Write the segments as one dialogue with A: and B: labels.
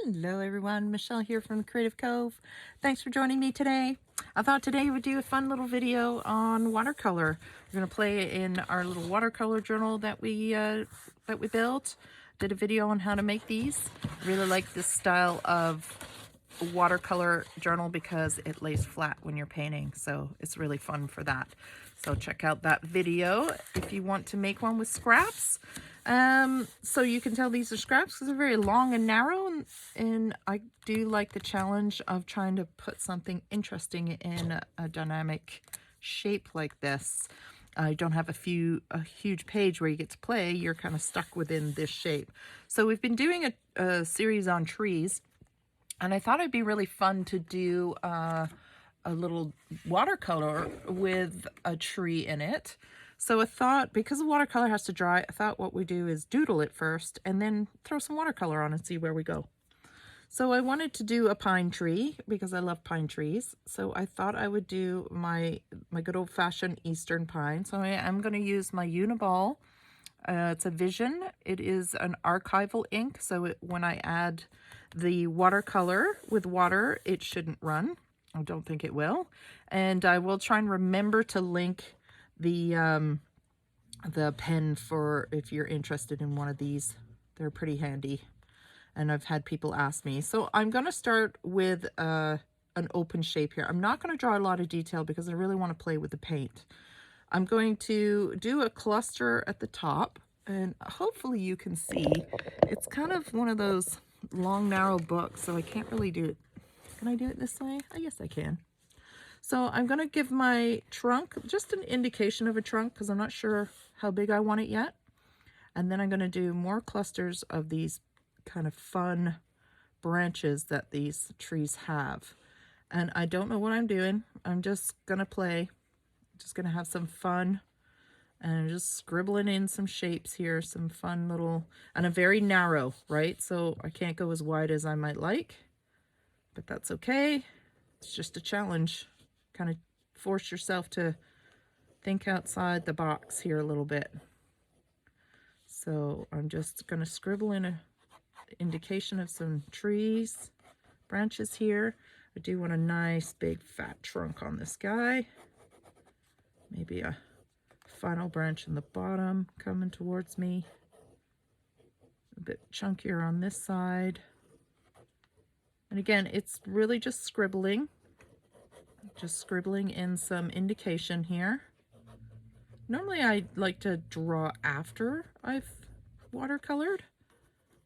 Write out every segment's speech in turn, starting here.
A: Hello everyone, Michelle here from the Creative Cove. Thanks for joining me today. I thought today we'd do a fun little video on watercolor. We're going to play in our little watercolor journal that we built. Did a video on how to make these. Really like this style of watercolor journal because it lays flat when you're painting, so it's really fun for that. So check out that video if you want to make one with scraps. So you can tell these are scraps because they're very long and narrow, and I do like the challenge of trying to put something interesting in a dynamic shape like this. I don't have a huge page where you get to play. You're kind of stuck within this shape. So we've been doing a series on trees, and I thought it'd be really fun to do a little watercolor with a tree in it. So I thought, because the watercolor has to dry, I thought what we do is doodle it first and then throw some watercolor on and see where we go. So I wanted to do a pine tree because I love pine trees. So I thought I would do my good old-fashioned Eastern pine. So I am going to use my Uni-bal. It's a Vision. It is an archival ink, so when I add the watercolor with water, it shouldn't run. I don't think it will. And I will try and remember to link the pen for if you're interested in one of these. They're pretty handy, and I've had people ask me. So I'm going to start with an open shape here. I'm not going to draw a lot of detail because I really want to play with the paint. I'm going to do a cluster at the top, and hopefully you can see it's kind of one of those long narrow books, so I can't really do it. Can I do it this way? I guess I can. So I'm going to give my trunk just an indication of a trunk because I'm not sure how big I want it yet. And then I'm going to do more clusters of these kind of fun branches that these trees have. And I don't know what I'm doing. I'm just going to play. Just going to have some fun and just scribbling in some shapes here. Some fun little, and a very narrow, right? So I can't go as wide as I might like, but that's okay. It's just a challenge. Kind of force yourself to think outside the box here a little bit. So I'm just going to scribble in an indication of some trees, branches here. I do want a nice big fat trunk on this guy. Maybe a final branch in the bottom coming towards me. A bit chunkier on this side. And again, it's really just scribbling. Just scribbling in some indication here. Normally I like to draw after I've watercolored,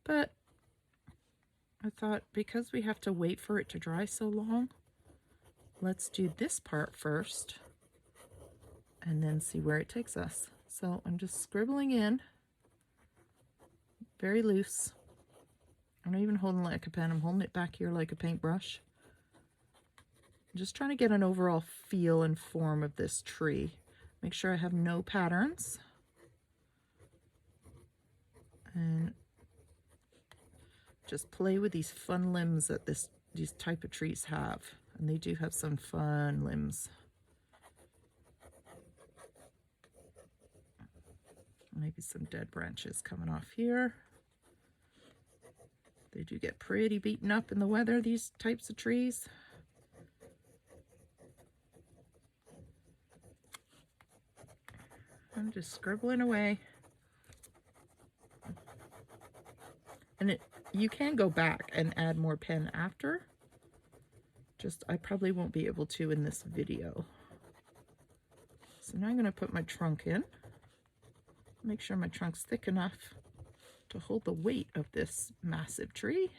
A: but I thought because we have to wait for it to dry so long, let's do this part first and then see where it takes us. So I'm just scribbling in, very loose. I'm not even holding it like a pen, I'm holding it back here like a paintbrush. Just trying to get an overall feel and form of this tree. Make sure I have no patterns. And just play with these fun limbs that these type of trees have. And they do have some fun limbs. Maybe some dead branches coming off here. They do get pretty beaten up in the weather, these types of trees. I'm just scribbling away. And you can go back and add more pen after. Just, I probably won't be able to in this video. So now I'm going to put my trunk in. Make sure my trunk's thick enough to hold the weight of this massive tree.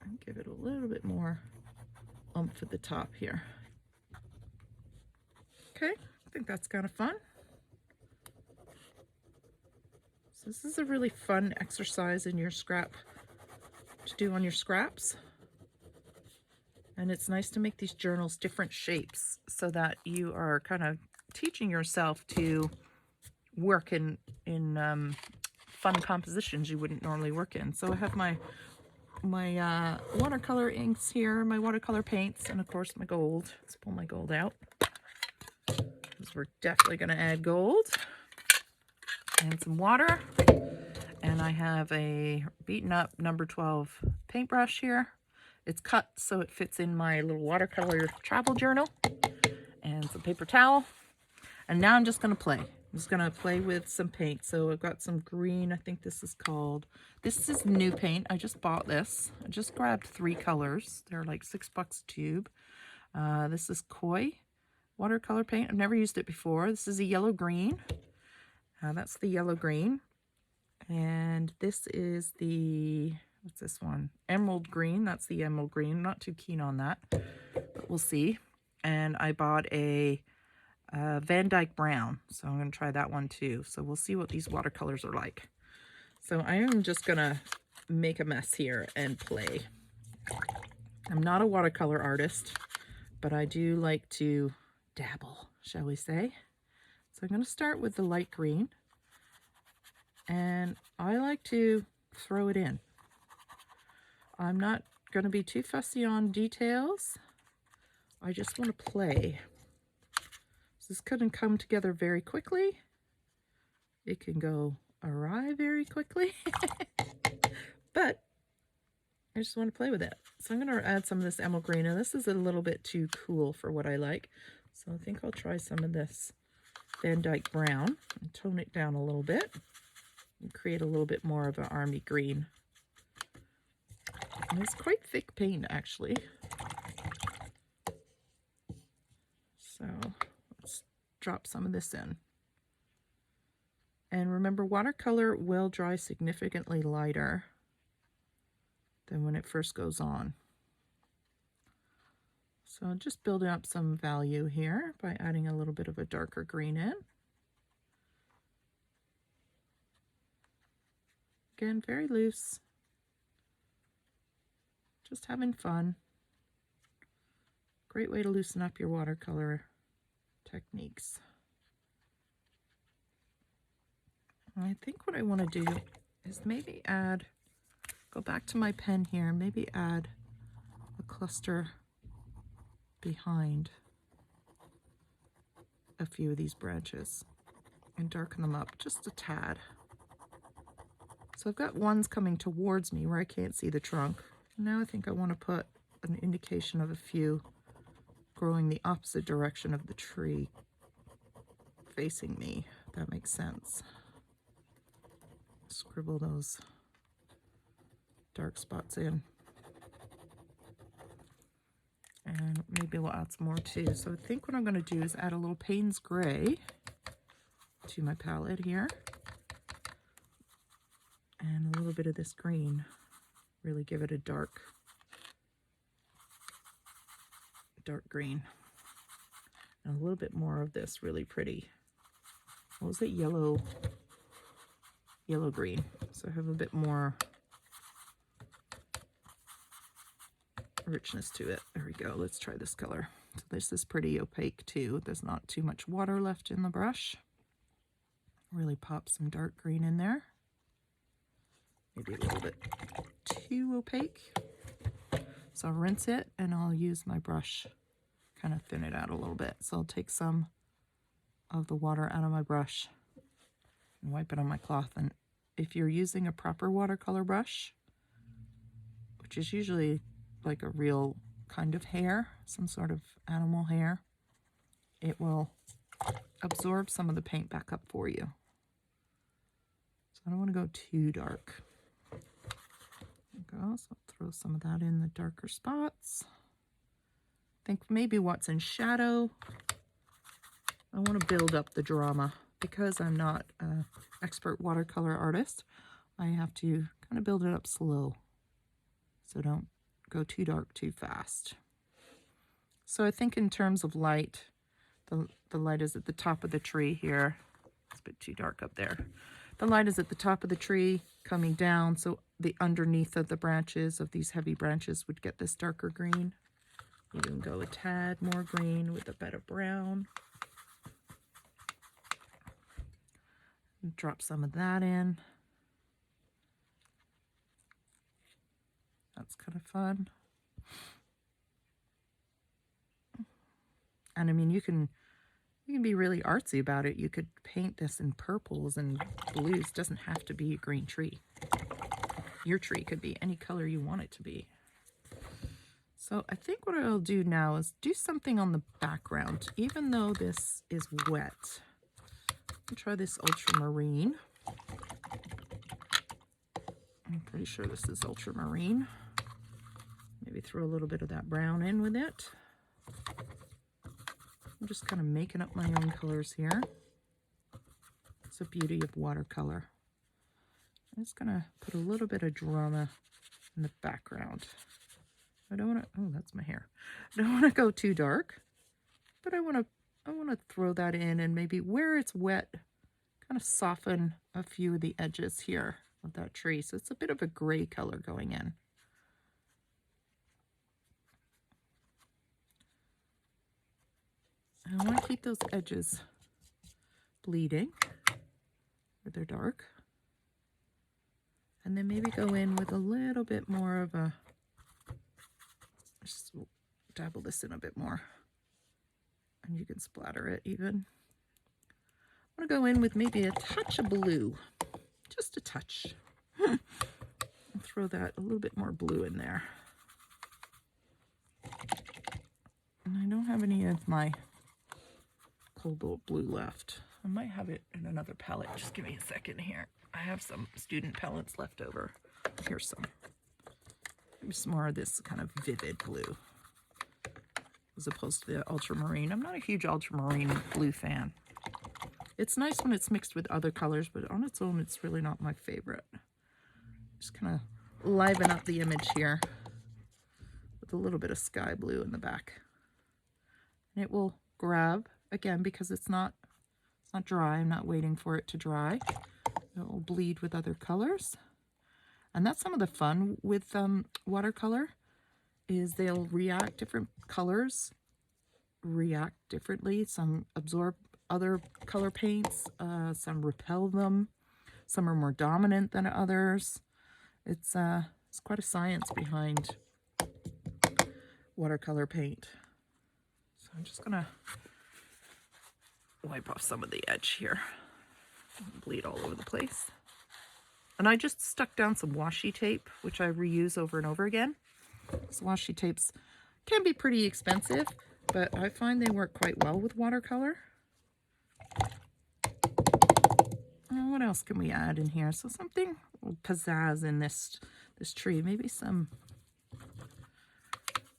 A: And give it a little bit more oomph at the top here. Okay, I think that's kind of fun. So this is a really fun exercise in your scrap to do on your scraps. And it's nice to make these journals different shapes so that you are kind of teaching yourself to work in fun compositions you wouldn't normally work in. So I have my watercolor inks here, my watercolor paints, and of course my gold. Let's pull my gold out, because we're definitely going to add gold. and some water. And I have a beaten up number 12 paintbrush here. It's cut so it fits in my little watercolor travel journal, and some paper towel. And now I'm just going to play. I'm just going to play with some paint. So I've got some green. I think this is new paint. I just bought this. I just grabbed 3 colors. They're like $6 a tube. This is Koi watercolor paint. I've never used it before. This is a yellow green. That's the yellow green. And this is the, what's this one? Emerald green. That's the emerald green. I'm not too keen on that, but we'll see. And I bought a Van Dyke brown, so I'm going to try that one too. So we'll see what these watercolors are like. So I am just going to make a mess here and play. I'm not a watercolor artist, but I do like to dabble, shall we say. So I'm going to start with the light green. And I like to throw it in. I'm not going to be too fussy on details. I just want to play. So this couldn't come together very quickly. It can go awry very quickly. But I just want to play with it. So I'm going to add some of this emerald green. And this is a little bit too cool for what I like. So I think I'll try some of this Van Dyke brown and tone it down a little bit. And create a little bit more of an army green. And it's quite thick paint, actually. So let's drop some of this in. And remember, watercolor will dry significantly lighter than when it first goes on. So just building up some value here by adding a little bit of a darker green in. Again, very loose. Just having fun. Great way to loosen up your watercolor techniques. I think what I want to do is maybe go back to my pen here, maybe add a cluster behind a few of these branches and darken them up just a tad. So I've got ones coming towards me where I can't see the trunk. Now I think I want to put an indication of a few growing the opposite direction of the tree facing me, if that makes sense. Scribble those dark spots in. And maybe we'll add some more too. So I think what I'm going to do is add a little Payne's Gray to my palette here. And a little bit of this green. Really give it a dark green. And a little bit more of this really pretty, what was it, yellow green. So I have a bit more richness to it. There we go. Let's try this color. So this is pretty opaque too. There's not too much water left in the brush. Really pop some dark green in there. Maybe a little bit too opaque. So I'll rinse it and I'll use my brush, kind of thin it out a little bit. So I'll take some of the water out of my brush and wipe it on my cloth. And if you're using a proper watercolor brush, which is usually like a real kind of hair, some sort of animal hair, it will absorb some of the paint back up for you. So I don't want to go too dark. There we go. So I'll throw some of that in the darker spots. I think maybe what's in shadow, I want to build up the drama. Because I'm not an expert watercolor artist, I have to kind of build it up slow. So don't go too dark too fast. So I think in terms of light, the light is at the top of the tree here. It's a bit too dark up there. The light is at the top of the tree coming down, so the underneath of the branches of these heavy branches would get this darker green. You can go a tad more green with a bit of brown. Drop some of that in. That's kind of fun. And I mean, you can You can be really artsy about it. You could paint this in purples and blues. It doesn't have to be a green tree. Your tree could be any color you want it to be. So I think what I'll do now is do something on the background, even though this is wet. I'll try this ultramarine. I'm pretty sure this is ultramarine. Maybe throw a little bit of that brown in with it. I'm just kind of making up my own colors here. It's the beauty of watercolor. I'm just going to put a little bit of drama in the background. I don't want to, oh, that's my hair. I don't want to go too dark, but I want to throw that in, and maybe where it's wet, kind of soften a few of the edges here of that tree. So it's a bit of a gray color going in. I want to keep those edges bleeding where they're dark. And then maybe go in with a little bit more of a, just dabble this in a bit more. And you can splatter it even. I want to go in with maybe a touch of blue, just a touch. I'll throw that a little bit more blue in there. And I don't have any of my cobalt blue left. I might have it in another palette. Just give me a second here. I have some student palettes left over. Here's some. Maybe some more of this kind of vivid blue as opposed to the ultramarine. I'm not a huge ultramarine blue fan. It's nice when it's mixed with other colors, but on its own, it's really not my favorite. Just kind of liven up the image here with a little bit of sky blue in the back. And it will grab, again, because it's not dry. I'm not waiting for it to dry. It will bleed with other colors. And that's some of the fun with watercolor, is they'll react, different colors react differently. Some absorb other color paints, some repel them, some are more dominant than others. It's quite a science behind watercolor paint. So I'm just gonna wipe off some of the edge here. Bleed all over the place. And I just stuck down some washi tape, which I reuse over and over again. So washi tapes can be pretty expensive, but I find they work quite well with watercolor. What else can we add in here? So something pizzazz in this tree. Maybe some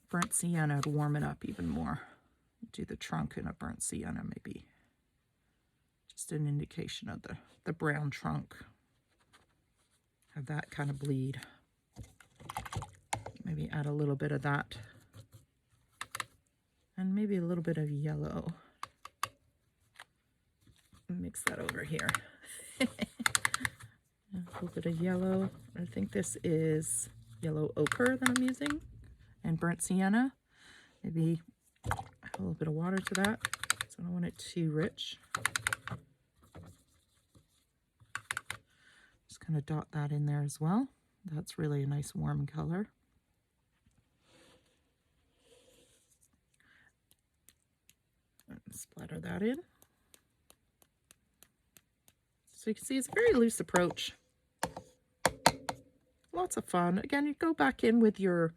A: burnt sienna to warm it up even more. Do the trunk in a burnt sienna, maybe. Just an indication of the brown trunk. Have that kind of bleed. Maybe add a little bit of that. And maybe a little bit of yellow. Mix that over here. A little bit of yellow. I think this is yellow ochre that I'm using. And burnt sienna. Maybe add a little bit of water to that. So I don't want it too rich. Just kind of dot that in there as well. That's really a nice warm color. And splatter that in. So you can see it's a very loose approach. Lots of fun. Again, you go back in with your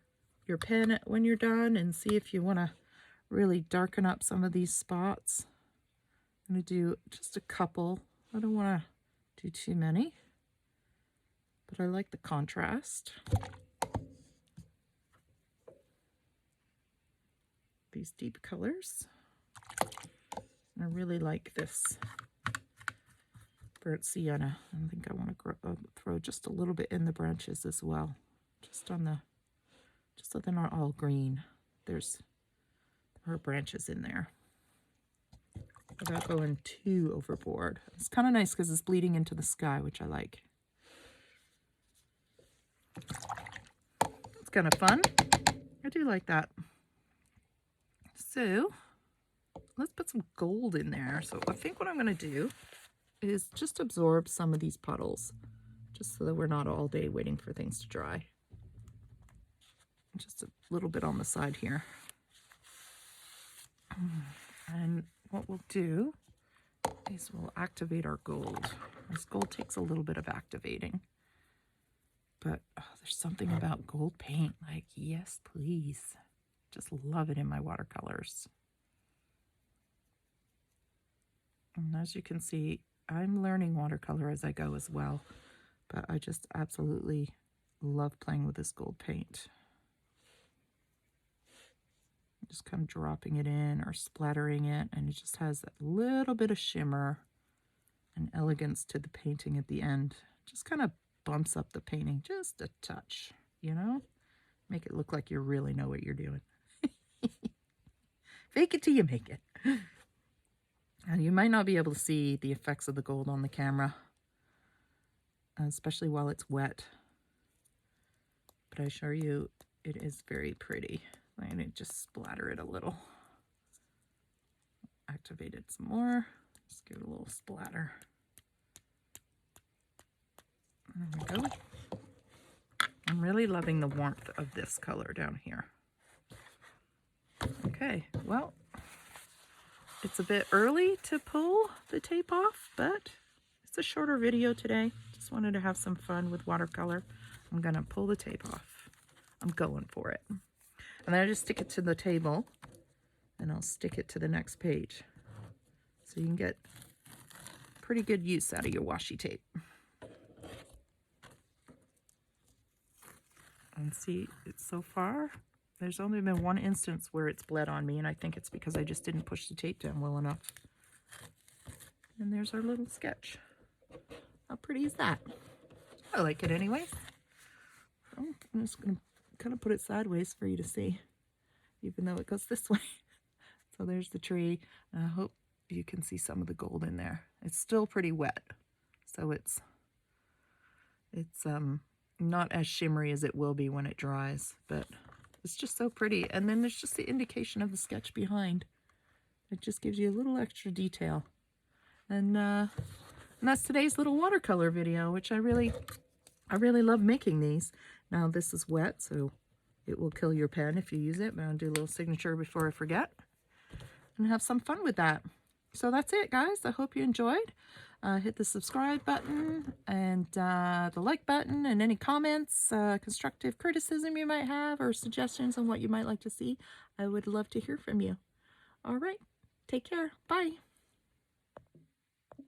A: pen when you're done and see if you want to really darken up some of these spots. I'm going to do just a couple. I don't want to do too many, but I like the contrast. These deep colors. I really like this burnt sienna. I think I want to throw just a little bit in the branches as well, just so they're not all green. There's her branches in there without going too overboard. It's kind of nice because it's bleeding into the sky, which I like. It's kind of fun. I do like that. So let's put some gold in there. So I think what I'm going to do is just absorb some of these puddles, just so that we're not all day waiting for things to dry. Just a little bit on the side here. And what we'll do is we'll activate our gold. This gold takes a little bit of activating. But there's something about gold paint. Like, yes, please. Just love it in my watercolors. And as you can see, I'm learning watercolor as I go as well. But I just absolutely love playing with this gold paint. Just kind of dropping it in or splattering it, and it just has that little bit of shimmer and elegance to the painting at the end. Just kind of bumps up the painting just a touch, you know? Make it look like you really know what you're doing. Fake it till you make it. And you might not be able to see the effects of the gold on the camera, especially while it's wet. But I assure you, it is very pretty. I'm going to just splatter it a little. Activate it some more. Just give it a little splatter. There we go. I'm really loving the warmth of this color down here. Okay, well, it's a bit early to pull the tape off, but it's a shorter video today. Just wanted to have some fun with watercolor. I'm going to pull the tape off. I'm going for it. And then I just stick it to the table, and I'll stick it to the next page. So you can get pretty good use out of your washi tape. And see, it's so far, there's only been one instance where it's bled on me, and I think it's because I just didn't push the tape down well enough. And there's our little sketch. How pretty is that? I like it anyways. So I'm just going to kind of put it sideways for you to see, even though it goes this way. So there's the tree. I hope you can see some of the gold in there. It's still pretty wet, so it's not as shimmery as it will be when it dries, but it's just so pretty. And then there's just the indication of the sketch behind. It just gives you a little extra detail. And that's today's little watercolor video, which I really love making these. Now this is wet, so it will kill your pen if you use it, but I'll do a little signature before I forget and have some fun with that. So that's it, guys. I hope you enjoyed. Hit the subscribe button and the like button, and any comments, constructive criticism you might have, or suggestions on what you might like to see. I would love to hear from you. All right. Take care. Bye.